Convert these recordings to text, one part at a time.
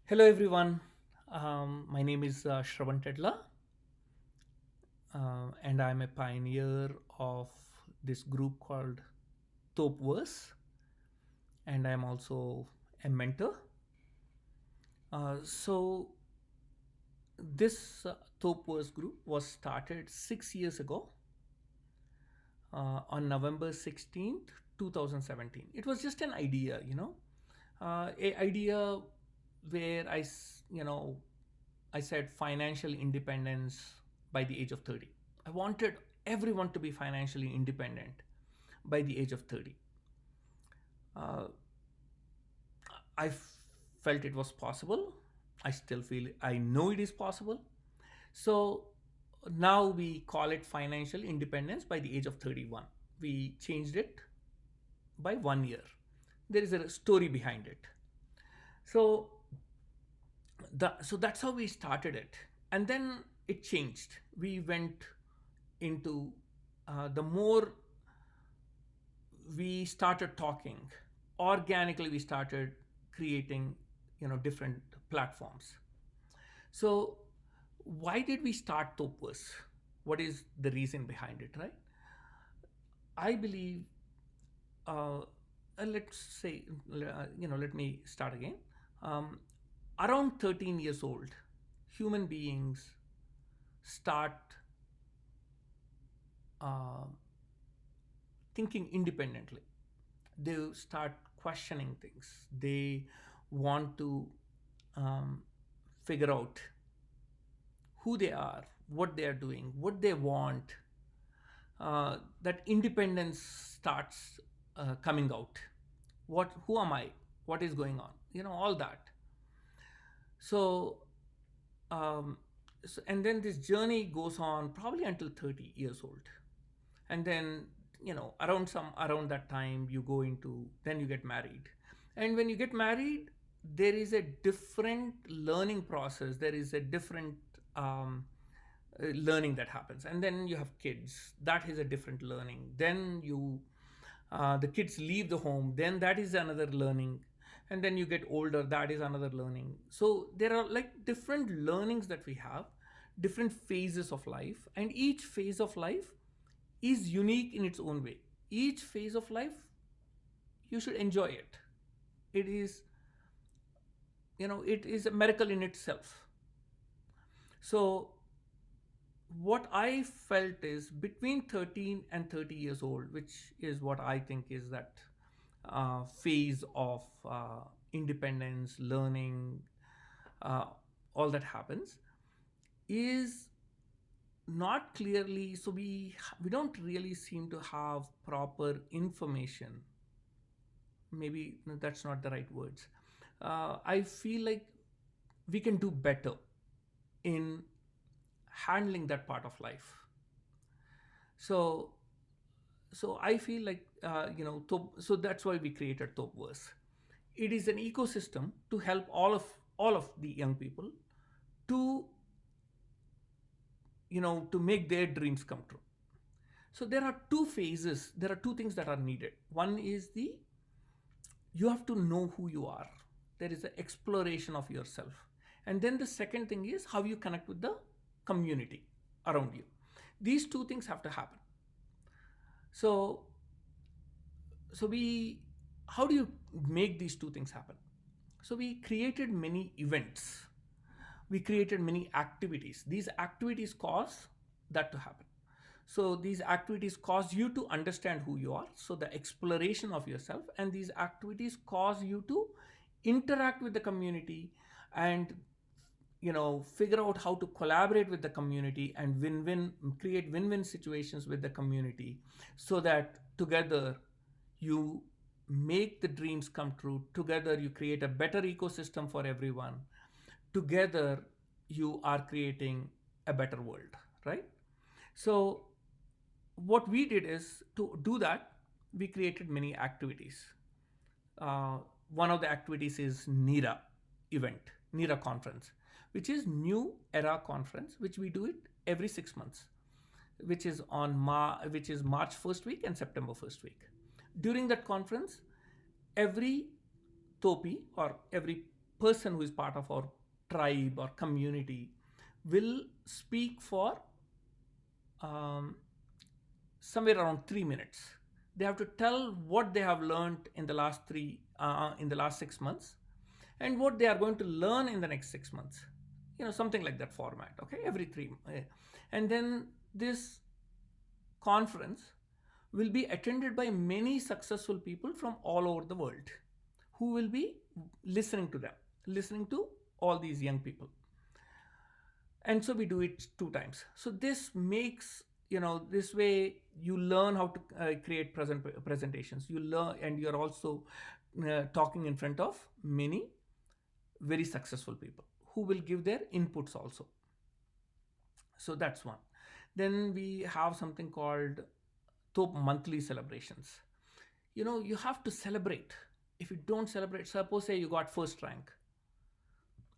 Hello, everyone. My name is Shravan Tedla, and I'm a pioneer of this group called Thop, and I'm also a mentor. So, this Thop group was started 6 years ago on November 16th, 2017. It was just an idea, a idea where I said financial independence by the age of 30. I wanted everyone to be financially independent by the age of 30. Uh, I felt it was possible. I still feel I know it is possible. So now we call it financial independence by the age of 31. We changed it by 1 year. There is a story behind it. So so that's how we started it, and then it changed. We went into the more we started talking organically, we started creating different platforms. So why did we start Topus? What is the reason behind it, right? I believe, uh, let's say, let me start again. um, Around 13 years old, human beings start uh, thinking independently. They start questioning things. They want to um, figure out who they are, what they are doing, what they want. That independence starts coming out. Who am I? What is going on? All that. So, um, and then this journey goes on probably until 30 years old, and then around that time you go into, then you get married. And when you get married, there is a different learning process. There is a different learning that happens. And then you have kids, that is a different learning. Then the kids leave the home, then that is another learning. And then you get older, that is another learning. So there are like different learnings that we have, different phases of life, and each phase of life is unique in its own way. Each phase of life, you should enjoy it. It is, it is a miracle in itself. So what I felt is between 13 and 30 years old, which is what I think is that phase of independence, learning, uh, all that happens, is not clearly. So we don't really seem to have proper information. Maybe that's not the right words. I feel like we can do better in handling that part of life. So I feel like, so that's why we created Topverse. It is an ecosystem to help all of the young people to to make their dreams come true. So there are two phases. There are two things that are needed. One is you have to know who you are. There is an exploration of yourself. And then the second thing is how you connect with the community around you. These two things have to happen. So we how do you make these two things happen? So we created many events. We created many activities. These activities cause that to happen. So these activities cause you to understand who you are, so the exploration of yourself. And these activities cause you to interact with the community, and figure out how to collaborate with the community and create win-win situations with the community, so that together you make the dreams come true. Together you create a better ecosystem for everyone. Together you are creating a better world, right? So what we did is, to do that, we created many activities. uh, One of the activities is NERA conference, which is New Era Conference, which we do it every 6 months, which is March first week and September first week. During that conference, every Topi, or every person who is part of our tribe or community will speak for um, somewhere around 3 minutes. They have to tell what they have learned in the in the last 6 months, and what they are going to learn in the next 6 months. Something like that format. Okay, every three, and then this conference will be attended by many successful people from all over the world, who will be listening to them, listening to all these young people. And so we do it 2 times. So this makes, this way you learn how to create presentations. You learn, and you're also talking in front of many very successful people who will give their inputs also. So that's one. Then we have something called Thop monthly celebrations. You have to celebrate. If you don't celebrate, suppose say you got first rank,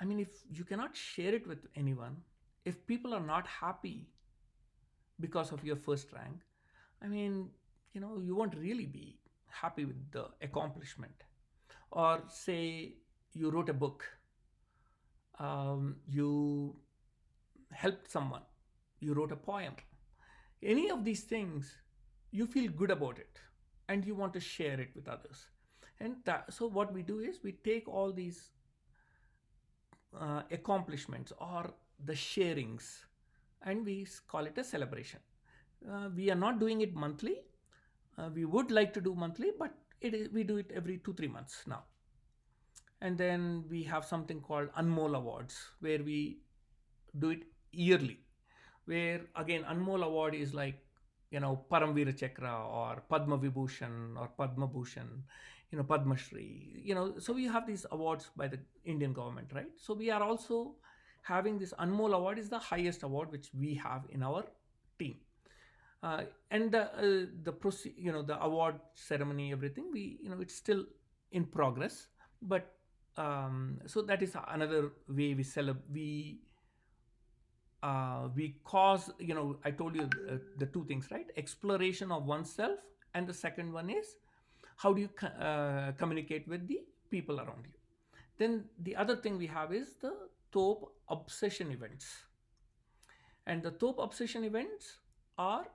I mean, if you cannot share it with anyone, if people are not happy because of your first rank, I mean, you won't really be happy with the accomplishment. Or say you wrote a book, you helped someone, you wrote a poem, any of these things, you feel good about it and you want to share it with others. So what we do is we take all these accomplishments or the sharings, and we call it a celebration. We are not doing it monthly. We would like to do monthly, but we do it every 2 3 months now. And then we have something called Anmol Awards, where we do it yearly. Where again, Anmol Award is like, Paramvira Chakra or Padma Vibhushan or Padma Bhushan, Padma Shri. So we have these awards by the Indian government, right? So we are also having this Anmol Award, is the highest award which we have in our team. And the award ceremony, everything, it's still in progress. But so that is another way we celebrate. We cause, I told you the two things, right? Exploration of oneself, and the second one is how do you communicate with the people around you. Then the other thing we have is the Thop obsession events. And the Thop obsession events are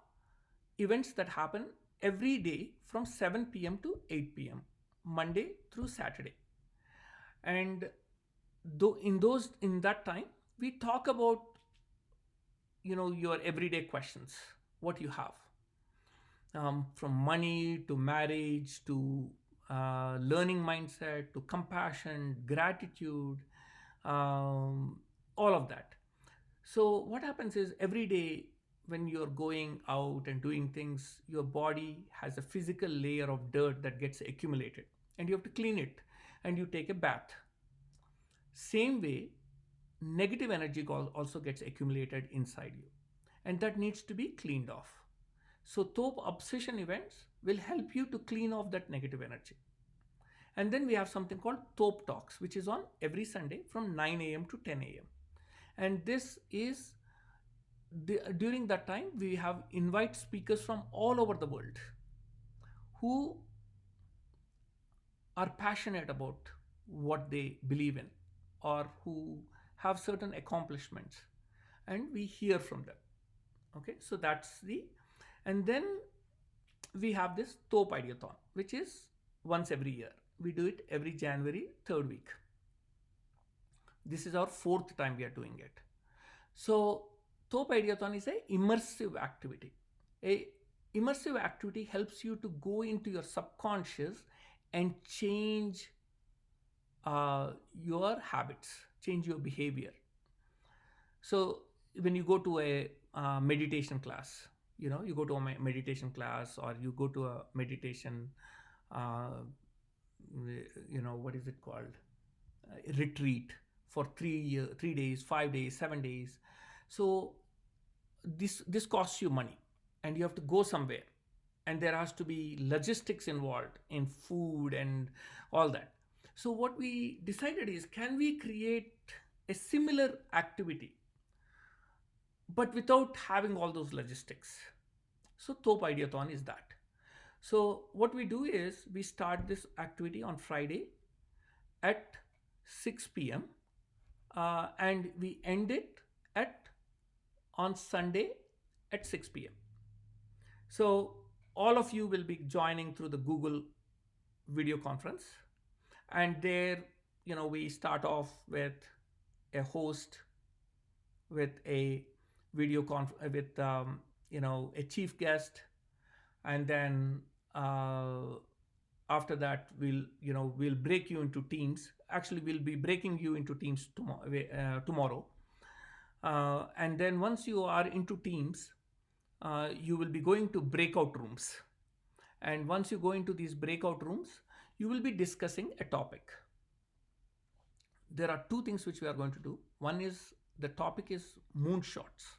events that happen every day from 7 p.m. to 8 p.m., Monday through Saturday. And though in that time, we talk about, your everyday questions, what you have, from money to marriage to learning mindset to compassion, gratitude, all of that. So what happens is, every day when you're going out and doing things, your body has a physical layer of dirt that gets accumulated, and you have to clean it, and you take a bath. Same way, negative energy also gets accumulated inside you, and that needs to be cleaned off. So Thop obsession events will help you to clean off that negative energy. And then we have something called Thop Talks, which is on every Sunday from 9 a.m. to 10 a.m. And this is during that time we have invite speakers from all over the world who are passionate about what they believe in, or who have certain accomplishments, and we hear from them. Okay, so that's the. And then we have this Thop Ideathon, which is once every year. We do it every January, third week. This is our fourth time we are doing it. So Thop Ideathon is a immersive activity. A immersive activity helps you to go into your subconscious and change your habits, change your behavior. So when you go to a meditation class, you go to a meditation class, or you go to a meditation, uh, what is it called, retreat for 3 days, 5 days, 7 days. So this costs you money, and you have to go somewhere, and there has to be logistics involved in food and all that. So what we decided is, can we create a similar activity but without having all those logistics? So Thop Ideathon is that. So what we do is, we start this activity on Friday at 6 p.m. And we end it at on Sunday at 6 p.m. So all of you will be joining through the Google video conference, and there, we start off with a host, with a with a chief guest, and then after that we'll break you into teams. Actually, we'll be breaking you into teams tomorrow. And then once you are into teams, you will be going to breakout rooms. And once you go into these breakout rooms, you will be discussing a topic. There are two things which we are going to do. One is, the topic is moonshots.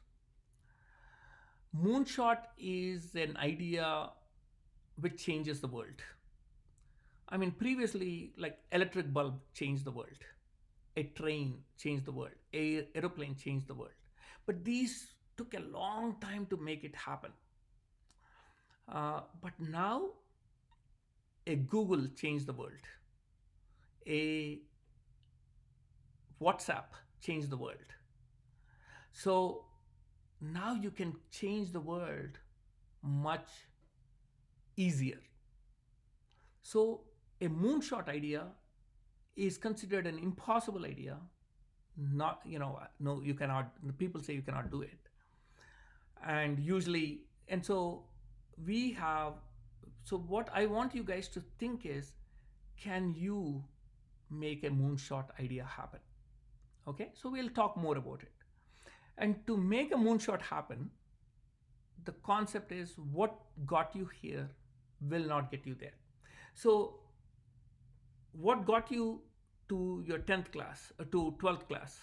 Moonshot is an idea which changes the world. I mean, previously, like electric bulb changed the world, a train changed the world, a aeroplane changed the world. But these took a long time to make it happen. But now, a Google changed the world, a WhatsApp changed the world. So now you can change the world much easier. So a moonshot idea is considered an impossible idea. Not, no, you cannot. People say you cannot do it. And usually, and so we have, so what I want you guys to think is, can you make a moonshot idea happen? Okay, so we'll talk more about it. And to make a moonshot happen, the concept is, what got you here will not get you there. So, what got you to your 10th class, to 12th class,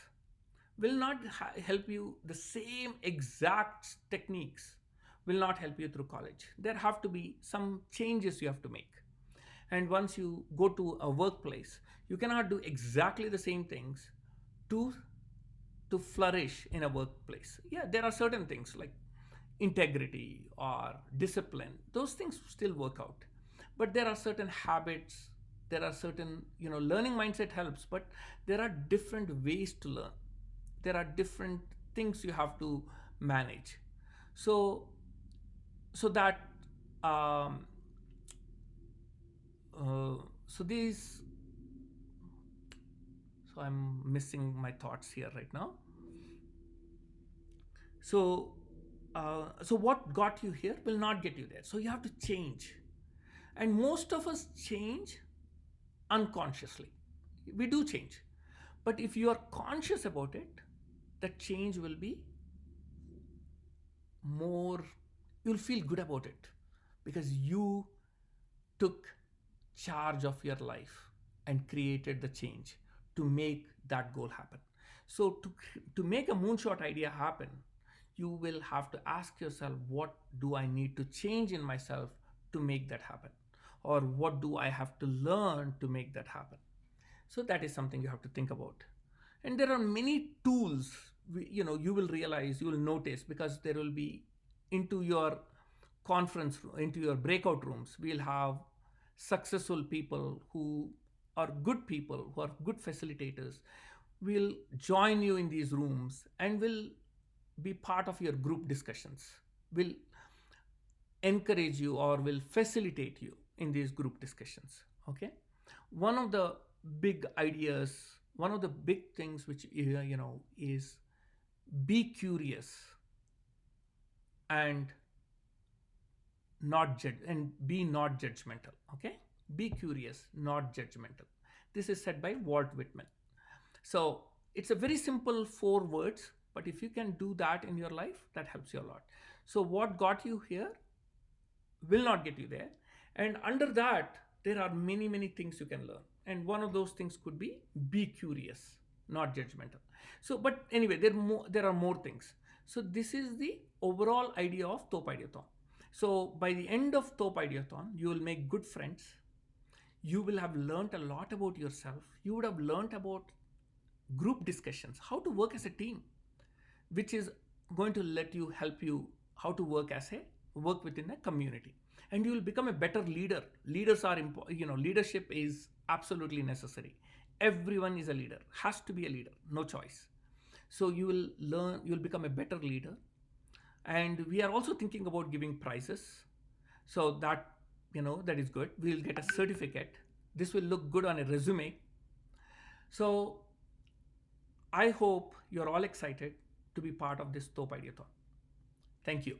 will not help you. The same exact techniques will not help you through college. There have to be some changes you have to make. And once you go to a workplace, you cannot do exactly the same things to to flourish in a workplace. Yeah, there are certain things like integrity or discipline, those things still work out. But there are certain habits, there are certain, learning mindset helps, but there are different ways to learn. There are different things you have to manage. So, so that, um, so these, so I'm missing my thoughts here right now. So, so what got you here will not get you there. So you have to change, and most of us change unconsciously. We do change, but if you are conscious about it, that change will be more. You'll feel good about it because you took charge of your life and created the change to make that goal happen. So to make a moonshot idea happen, you will have to ask yourself, what do I need to change in myself to make that happen? Or what do I have to learn to make that happen? So that is something you have to think about. And there are many tools, you will realize, you will notice, because there will be, into your into your breakout rooms, we'll have successful people who are good people, who are good facilitators, will join you in these rooms and will be part of your group discussions, will encourage you or will facilitate you in these group discussions. Okay, one of the big ideas, one of the big things which is, be curious and not judge, and be not judgmental. Okay, be curious, not judgmental. This is said by Walt Whitman. So it's a very simple 4 words, but if you can do that in your life, that helps you a lot. So what got you here will not get you there. And under that, there are many things you can learn. And one of those things could be curious, not judgmental. So, but anyway, there are more things. So this is the overall idea of Thop Ideathon. So by the end of Thop Ideathon, you will make good friends. You will have learned a lot about yourself. You would have learned about group discussions, how to work as a team, which is going to help you how to work within a community. And you will become a better leader. Leaders are important. Leadership is absolutely necessary. Everyone is a leader, has to be a leader, no choice. So you will learn, you'll become a better leader. And we are also thinking about giving prizes. So that, that is good. We'll get a certificate. This will look good on a resume. So I hope you're all excited to be part of this Thop Ideathon. Thank you.